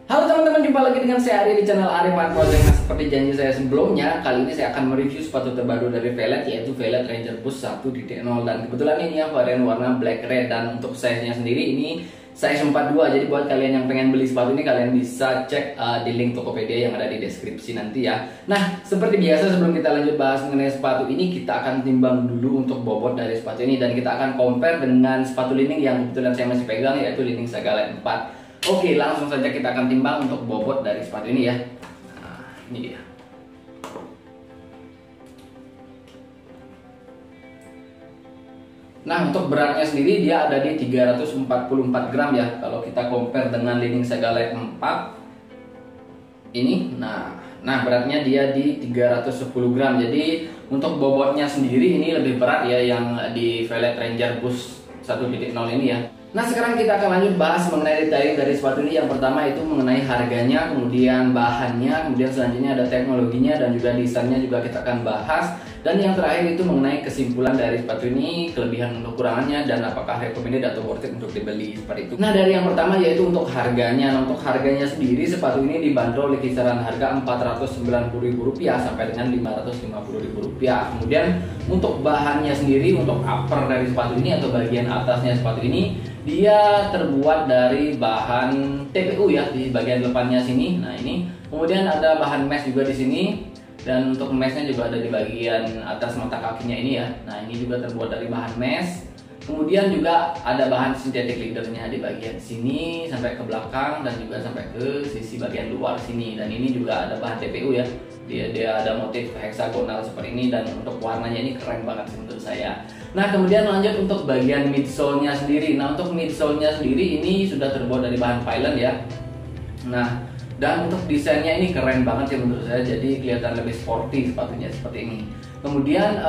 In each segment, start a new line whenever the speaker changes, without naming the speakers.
Halo teman-teman, jumpa lagi dengan saya Ari di channel Ari Project. Nah, seperti janji saya sebelumnya, kali ini saya akan mereview sepatu terbaru dari Velet, yaitu Velet Ranger Boost 1.0. Dan kebetulan ini ya varian warna black red, dan untuk size-nya sendiri ini size 42. Jadi buat kalian yang pengen beli sepatu ini, kalian bisa cek di link Tokopedia yang ada di deskripsi nanti ya. Nah, seperti biasa sebelum kita lanjut bahas mengenai sepatu ini, kita akan timbang dulu untuk bobot dari sepatu ini, dan kita akan compare dengan sepatu Li-Ning yang kebetulan saya masih pegang, yaitu Li-Ning Saga Light 4. Oke, langsung saja kita akan timbang untuk bobot dari sepatu ini ya. Nah, ini dia. Nah, untuk beratnya sendiri dia ada di 344 gram ya. Kalau kita compare dengan Li-Ning Saga Light 4 ini, nah beratnya dia di 310 gram. Jadi untuk bobotnya sendiri ini lebih berat ya yang di Velet Ranger Boost 1.0 ini ya. Nah, sekarang kita akan lanjut bahas mengenai detailing dari sepatu ini. Yang pertama itu mengenai harganya, kemudian bahannya, kemudian selanjutnya ada teknologinya, dan juga desainnya juga kita akan bahas. Dan yang terakhir itu mengenai kesimpulan dari sepatu ini, kelebihan dan kekurangannya, dan apakah recommended atau worth it untuk dibeli, seperti itu. Nah, dari yang pertama yaitu untuk harganya. Nah, untuk harganya sendiri sepatu ini dibanderol di kisaran harga Rp490.000 sampai dengan Rp550.000. Kemudian untuk bahannya sendiri, untuk upper dari sepatu ini atau bagian atasnya sepatu ini, dia terbuat dari bahan TPU ya di bagian depannya sini. Nah, ini kemudian ada bahan mesh juga di sini, dan untuk meshnya juga ada di bagian atas mata kakinya ini ya. Nah, ini juga terbuat dari bahan mesh. Kemudian juga ada bahan synthetic leathernya di bagian sini sampai ke belakang, dan juga sampai ke sisi bagian luar sini. Dan ini juga ada bahan TPU ya. Dia ada motif heksagonal seperti ini, dan untuk warnanya ini keren banget sih menurut saya. Nah, kemudian lanjut untuk bagian midsole-nya sendiri. Nah, untuk midsole-nya sendiri ini sudah terbuat dari bahan Pylon ya. Nah, dan untuk desainnya ini keren banget ya menurut saya. Jadi kelihatan lebih sporty sepatunya seperti ini. Kemudian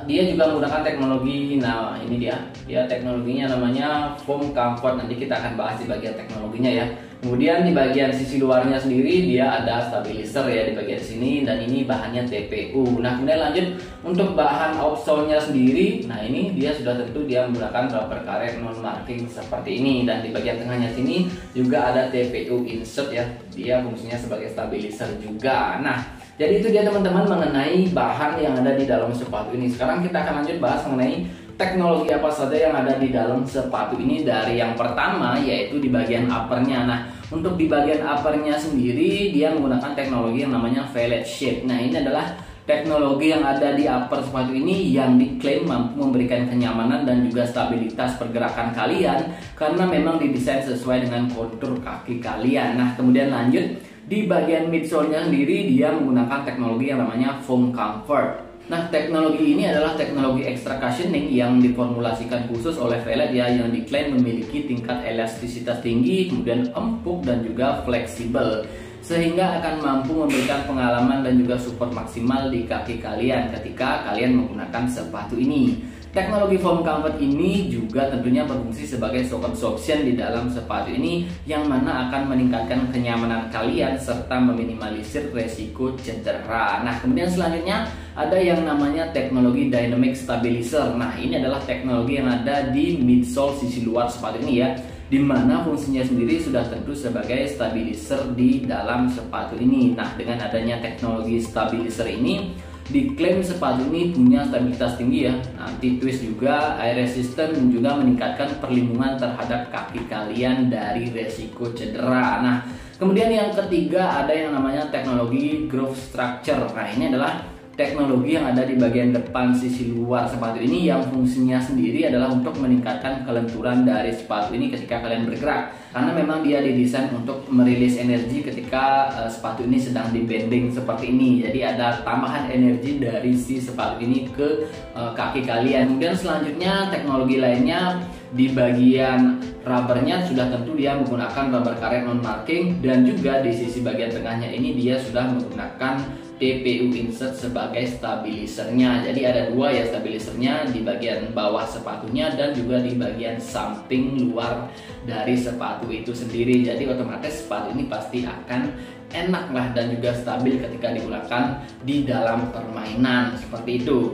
dia juga menggunakan teknologi. Nah, ini dia teknologinya namanya Foam Comfort. Nanti kita akan bahas di bagian teknologinya ya. Kemudian di bagian sisi luarnya sendiri dia ada stabilizer ya di bagian sini, dan ini bahannya TPU. Nah, kemudian lanjut untuk bahan outsole-nya sendiri. Nah, ini dia sudah tentu dia menggunakan rubber karet non marking seperti ini, dan di bagian tengahnya sini juga ada TPU insert ya. Dia fungsinya sebagai stabilizer juga. Nah, jadi itu dia teman-teman mengenai bahan yang ada di dalam sepatu ini. Sekarang kita akan lanjut bahas mengenai teknologi apa saja yang ada di dalam sepatu ini. Dari yang pertama yaitu di bagian uppernya. Nah, untuk di bagian uppernya sendiri dia menggunakan teknologi yang namanya Velet Shape. Nah, ini adalah teknologi yang ada di upper sepatu ini yang diklaim mampu memberikan kenyamanan dan juga stabilitas pergerakan kalian, karena memang didesain sesuai dengan kontur kaki kalian. Nah, kemudian lanjut di bagian midsole-nya sendiri dia menggunakan teknologi yang namanya Foam Comfort. Nah, teknologi ini adalah teknologi extra cushioning yang diformulasikan khusus oleh Velet ya, yang diklaim memiliki tingkat elastisitas tinggi, kemudian empuk dan juga fleksibel, sehingga akan mampu memberikan pengalaman dan juga support maksimal di kaki kalian ketika kalian menggunakan sepatu ini. Teknologi Foam Comfort ini juga tentunya berfungsi sebagai shock absorption di dalam sepatu ini, yang mana akan meningkatkan kenyamanan kalian serta meminimalisir resiko cedera. Nah, kemudian selanjutnya ada yang namanya teknologi Dynamic Stabilizer. Nah, ini adalah teknologi yang ada di midsole sisi luar sepatu ini ya, di mana fungsinya sendiri sudah tentu sebagai stabilizer di dalam sepatu ini. Nah, dengan adanya teknologi stabilizer ini diklaim sepatu ini punya stabilitas tinggi ya, anti twist juga, air resistant, dan juga meningkatkan perlindungan terhadap kaki kalian dari resiko cedera. Nah, kemudian yang ketiga ada yang namanya teknologi groove structure. Nah, ini adalah teknologi yang ada di bagian depan sisi luar sepatu ini, yang fungsinya sendiri adalah untuk meningkatkan kelenturan dari sepatu ini ketika kalian bergerak, karena memang dia didesain untuk merilis energi ketika sepatu ini sedang di bending seperti ini. Jadi ada tambahan energi dari si sepatu ini ke kaki kalian. Kemudian selanjutnya teknologi lainnya di bagian rubbernya sudah tentu dia menggunakan rubber karet non marking, dan juga di sisi bagian tengahnya ini dia sudah menggunakan TPU insert sebagai stabilizernya. Jadi ada dua ya stabilizernya, di bagian bawah sepatunya dan juga di bagian samping luar dari sepatu itu sendiri. Jadi otomatis sepatu ini pasti akan enak lah dan juga stabil ketika digunakan di dalam permainan seperti itu.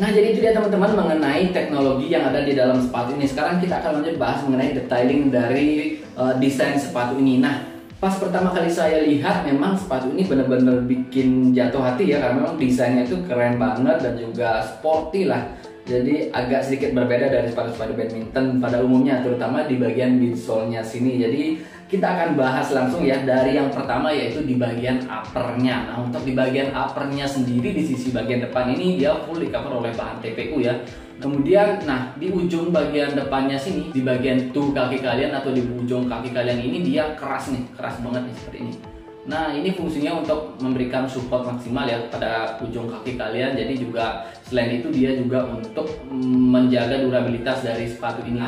Nah, jadi itu dia teman-teman mengenai teknologi yang ada di dalam sepatu ini. Sekarang kita akan lanjut bahas mengenai detailing dari desain sepatu ini. Nah, Pas pertama kali saya lihat memang sepatu ini benar-benar bikin jatuh hati ya, karena memang desainnya itu keren banget dan juga sporty lah. Jadi agak sedikit berbeda dari sepatu-sepatu badminton pada umumnya, terutama di bagian midsole-nya sini. Jadi kita akan bahas langsung ya dari yang pertama, yaitu di bagian uppernya. Nah, untuk di bagian uppernya sendiri di sisi bagian depan ini dia full di cover oleh bahan TPU ya. Kemudian, nah di ujung bagian depannya sini, di bagian toe kaki kalian atau di ujung kaki kalian ini dia keras nih, keras banget nih seperti ini. Nah ini fungsinya untuk memberikan support maksimal ya pada ujung kaki kalian. Jadi juga selain itu dia juga untuk menjaga durabilitas dari sepatu ini.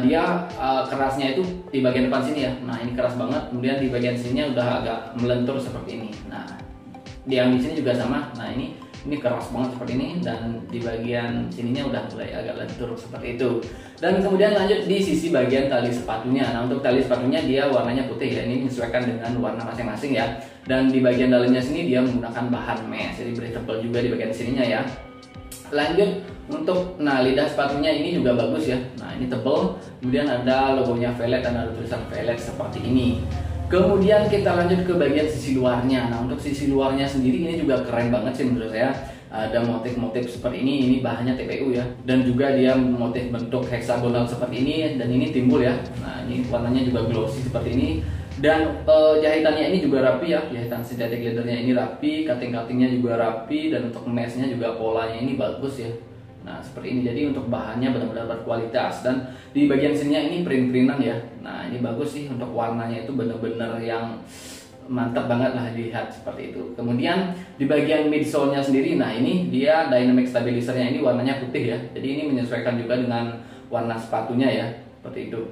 Dia kerasnya itu di bagian depan sini ya. Nah ini keras banget. Kemudian di bagian sininya udah agak melentur seperti ini. Nah di yang di sini juga sama. Nah ini keras banget seperti ini, dan di bagian sininya udah mulai agak lentur seperti itu. Dan kemudian lanjut di sisi bagian tali sepatunya. Nah untuk tali sepatunya dia warnanya putih ya, ini menyesuaikan dengan warna masing-masing ya. Dan di bagian dalamnya sini dia menggunakan bahan mesh, jadi breathable juga di bagian sininya ya. Lanjut untuk lidah sepatunya ini juga bagus ya. Nah ini tebal, kemudian ada logonya Velet dan ada tulisan Velet seperti ini. Kemudian kita lanjut ke bagian sisi luarnya. Nah untuk sisi luarnya sendiri ini juga keren banget sih menurut saya. Ada motif-motif seperti ini bahannya TPU ya. Dan juga dia motif bentuk heksagonal seperti ini, dan ini timbul ya. Nah ini warnanya juga glossy seperti ini. Dan jahitannya ini juga rapi ya, jahitan synthetic leathernya ini rapi, cutting-cuttingnya juga rapi, dan untuk meshnya juga polanya ini bagus ya. Nah seperti ini, jadi untuk bahannya benar-benar berkualitas. Dan di bagian sininya ini print-printan ya. Nah ini bagus sih, untuk warnanya itu benar-benar yang mantap banget lah dilihat seperti itu. Kemudian di bagian midsole-nya sendiri, nah ini dia dynamic stabilizer-nya ini warnanya putih ya. Jadi ini menyesuaikan juga dengan warna sepatunya ya, seperti itu.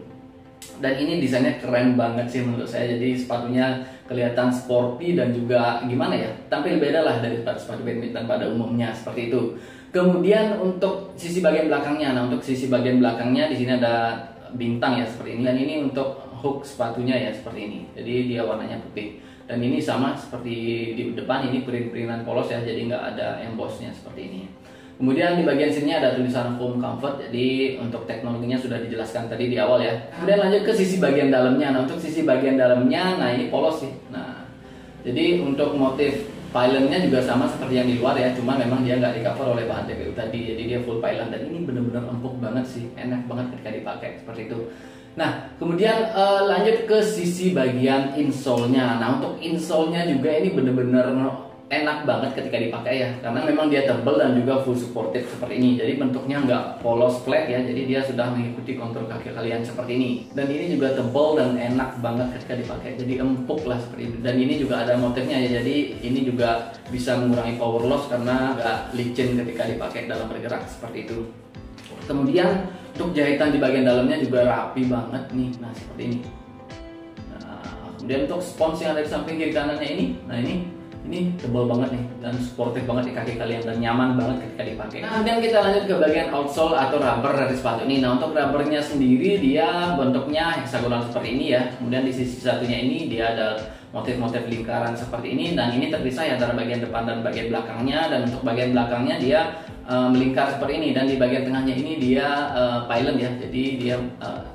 Dan ini desainnya keren banget sih menurut saya. Jadi sepatunya kelihatan sporty dan juga gimana ya, tampil beda lah dari sepatu badminton pada umumnya seperti itu. Kemudian untuk sisi bagian belakangnya, nah untuk sisi bagian belakangnya di sini ada bintang ya seperti ini, dan ini untuk hook sepatunya ya seperti ini. Jadi dia warnanya putih, dan ini sama seperti di depan, ini print-printan polos ya, jadi nggak ada embossnya seperti ini. Kemudian di bagian sini ada tulisan foam comfort, jadi untuk teknologinya sudah dijelaskan tadi di awal ya. Kemudian lanjut ke sisi bagian dalamnya. Nah untuk sisi bagian dalamnya, nah ini polos sih. Nah jadi untuk motif pylonnya juga sama seperti yang di luar ya, cuma memang dia nggak di cover oleh bahan TPU tadi, jadi dia full pylon. Dan ini benar-benar empuk banget sih, enak banget ketika dipakai seperti itu. Nah kemudian lanjut ke sisi bagian insole-nya. Nah untuk insole-nya juga ini benar-benar enak banget ketika dipakai ya, karena memang dia tebal dan juga full supportive seperti ini. Jadi bentuknya nggak polos flat ya, jadi dia sudah mengikuti kontur kaki kalian seperti ini. Dan ini juga tebal dan enak banget ketika dipakai, jadi empuk lah seperti ini. Dan ini juga ada motifnya ya, jadi ini juga bisa mengurangi power loss karena nggak licin ketika dipakai dalam bergerak seperti itu. Kemudian untuk jahitan di bagian dalamnya juga rapi banget nih, nah seperti ini. Nah kemudian untuk spons yang ada di samping kiri kanannya ini, nah ini tebal banget nih dan sportif banget di kaki kalian dan nyaman banget ketika dipakai. Nah, kemudian kita lanjut ke bagian outsole atau rubber dari sepatu ini. Nah untuk rubbernya sendiri dia bentuknya heksagonal seperti ini ya. Kemudian di sisi satunya ini dia ada motif-motif lingkaran seperti ini, dan ini terpisah ya antara bagian depan dan bagian belakangnya. Dan untuk bagian belakangnya dia melingkar seperti ini, dan di bagian tengahnya ini dia pylon ya, jadi dia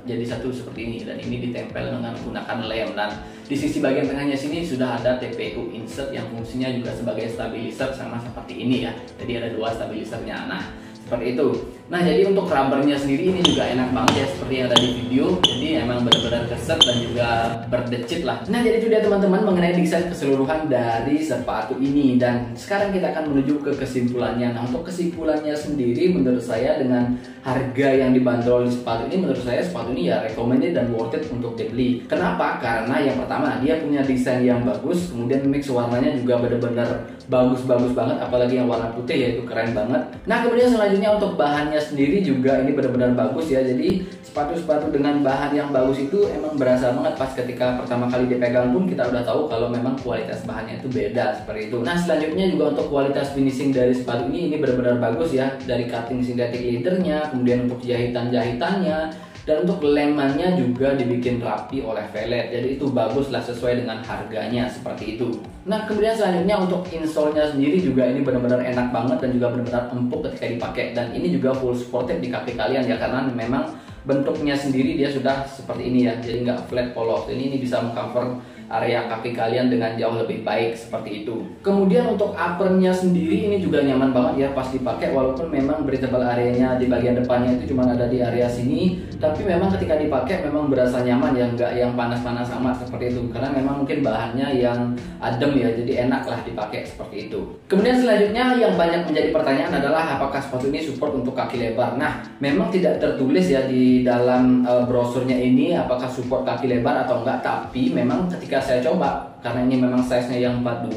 jadi satu seperti ini, dan ini ditempel dengan menggunakan lem. Dan di sisi bagian tengahnya sini sudah ada TPU insert yang fungsinya juga sebagai stabilizer sama seperti ini ya, jadi ada dua stabilizernya. Nah seperti itu. Nah jadi untuk rubbernya sendiri ini juga enak banget ya, seperti yang ada di video. Jadi emang benar-benar keset dan juga berdecit lah. Nah jadi itu dia teman-teman mengenai desain keseluruhan dari sepatu ini. Dan sekarang kita akan menuju ke kesimpulannya. Nah untuk kesimpulannya sendiri, menurut saya dengan harga yang dibanderol di sepatu ini, menurut saya sepatu ini ya recommended dan worth it untuk dibeli. Kenapa? Karena yang pertama dia punya desain yang bagus, kemudian mix warnanya juga benar-benar bagus-bagus banget, apalagi yang warna putih ya, itu keren banget. Nah kemudian selanjutnya untuk bahannya sendiri juga ini benar-benar bagus ya. Jadi sepatu-sepatu dengan bahan yang bagus itu emang berasa banget pas ketika pertama kali dipegang pun kita udah tahu kalau memang kualitas bahannya itu beda seperti itu. Nah selanjutnya juga untuk kualitas finishing dari sepatu ini benar-benar bagus ya, dari cutting synthetic leathernya, kemudian untuk jahitan-jahitannya, dan untuk lemannya juga dibikin rapi oleh Velet. Jadi itu bagus lah, sesuai dengan harganya seperti itu. Nah kemudian selanjutnya untuk insole-nya sendiri juga ini benar-benar enak banget dan juga benar-benar empuk ketika dipakai. Dan ini juga full supportive di kaki kalian ya, karena memang bentuknya sendiri dia sudah seperti ini ya, jadi nggak flat polos. Ini bisa mengcover area kaki kalian dengan jauh lebih baik seperti itu. Kemudian untuk uppernya sendiri ini juga nyaman banget ya pas dipakai, walaupun memang breathable areanya di bagian depannya itu cuma ada di area sini, tapi memang ketika dipakai memang berasa nyaman ya, nggak yang panas-panas amat seperti itu, karena memang mungkin bahannya yang adem ya, jadi enak lah dipakai seperti itu. Kemudian selanjutnya yang banyak menjadi pertanyaan adalah apakah sepatu ini support untuk kaki lebar. Nah, memang tidak tertulis ya di dalam brosurnya ini apakah support kaki lebar atau enggak, tapi memang ketika saya coba, karena ini memang size-nya yang 42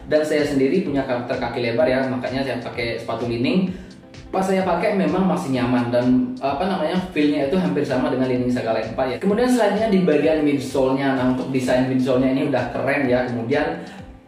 dan saya sendiri punya karakter kaki lebar ya, makanya saya pakai sepatu Li-Ning. Pas saya pakai memang masih nyaman dan feel-nya itu hampir sama dengan Li-Ning Saga Light 4 ya. Kemudian selanjutnya di bagian midsole-nya. Nah, untuk desain midsole-nya ini udah keren ya. Kemudian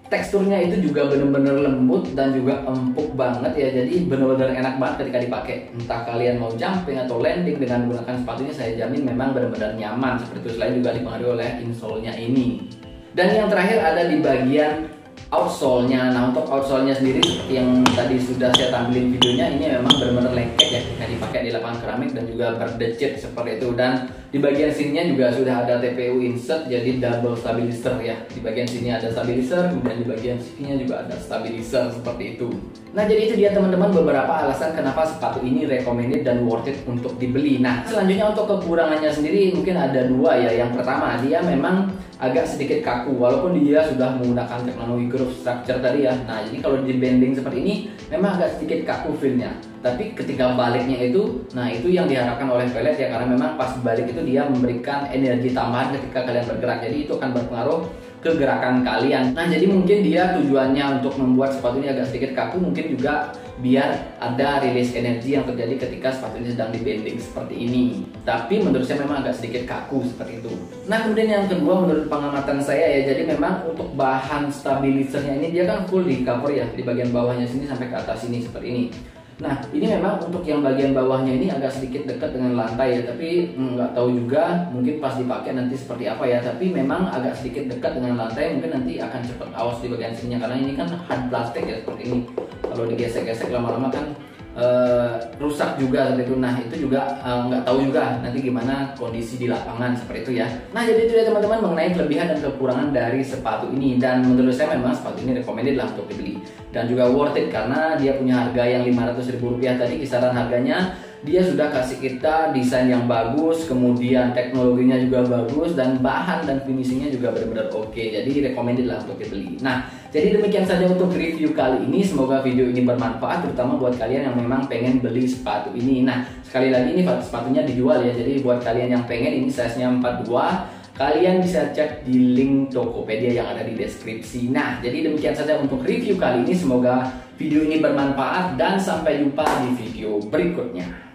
teksturnya itu juga bener-bener lembut dan juga empuk banget ya, jadi bener-bener enak banget ketika dipakai. Entah kalian mau jumping atau landing dengan menggunakan sepatunya, saya jamin memang benar-benar nyaman seperti itu. Selain juga dipengaruhi oleh insole-nya ini. Dan yang terakhir ada di bagian outsole-nya. Nah, untuk outsole-nya sendiri seperti yang tadi sudah saya tampilin videonya, ini memang benar-benar lengket ya ketika dipakai di lapangan keramik dan juga berdecit seperti itu. Dan di bagian sininya juga sudah ada TPU insert, jadi double stabilizer ya. Di bagian sini ada stabilizer, kemudian di bagian sininya juga ada stabilizer seperti itu. Nah, jadi itu dia teman-teman beberapa alasan kenapa sepatu ini recommended dan worth it untuk dibeli. Nah, selanjutnya untuk kekurangannya sendiri mungkin ada dua ya. Yang pertama, dia memang agak sedikit kaku walaupun dia sudah menggunakan teknologi groove structure tadi ya. Nah, jadi kalau di bending seperti ini memang agak sedikit kaku feel-nya. Tapi ketika baliknya itu, nah itu yang diharapkan oleh pelet ya, karena memang pas balik itu dia memberikan energi tambahan ketika kalian bergerak. Jadi itu akan berpengaruh ke gerakan kalian. Nah, jadi mungkin dia tujuannya untuk membuat sepatu ini agak sedikit kaku, mungkin juga biar ada rilis energi yang terjadi ketika sepatu ini sedang di bending seperti ini. Tapi menurut saya memang agak sedikit kaku seperti itu. Nah, kemudian yang kedua menurut pengamatan saya ya, jadi memang untuk bahan stabilizernya ini dia kan full di cover ya, di bagian bawahnya sini sampai ke atas sini seperti ini. Nah, ini memang untuk yang bagian bawahnya ini agak sedikit dekat dengan lantai ya, tapi nggak tahu juga mungkin pas dipakai nanti seperti apa ya. Tapi memang agak sedikit dekat dengan lantai, mungkin nanti akan cepat awas di bagian sininya karena ini kan hard plastik ya seperti ini. Kalau digesek-gesek lama-lama kan rusak juga seperti itu. Nah, itu juga nggak tahu juga nanti gimana kondisi di lapangan seperti itu ya. Nah, jadi itu ya teman-teman mengenai kelebihan dan kekurangan dari sepatu ini, dan menurut saya memang sepatu ini recommended lah untuk dibeli dan juga worth it karena dia punya harga yang Rp500.000 tadi. Kisaran harganya dia sudah kasih kita desain yang bagus, kemudian teknologinya juga bagus, dan bahan dan finishingnya juga benar-benar oke. Jadi recommended lah untuk dibeli. Nah, jadi demikian saja untuk review kali ini. Semoga video ini bermanfaat, terutama buat kalian yang memang pengen beli sepatu ini. Nah, sekali lagi ini sepatunya dijual ya. Jadi buat kalian yang pengen, ini size-nya 42. Kalian bisa cek di link Tokopedia yang ada di deskripsi. Nah, jadi demikian saja untuk review kali ini. Semoga video ini bermanfaat dan sampai jumpa di video berikutnya.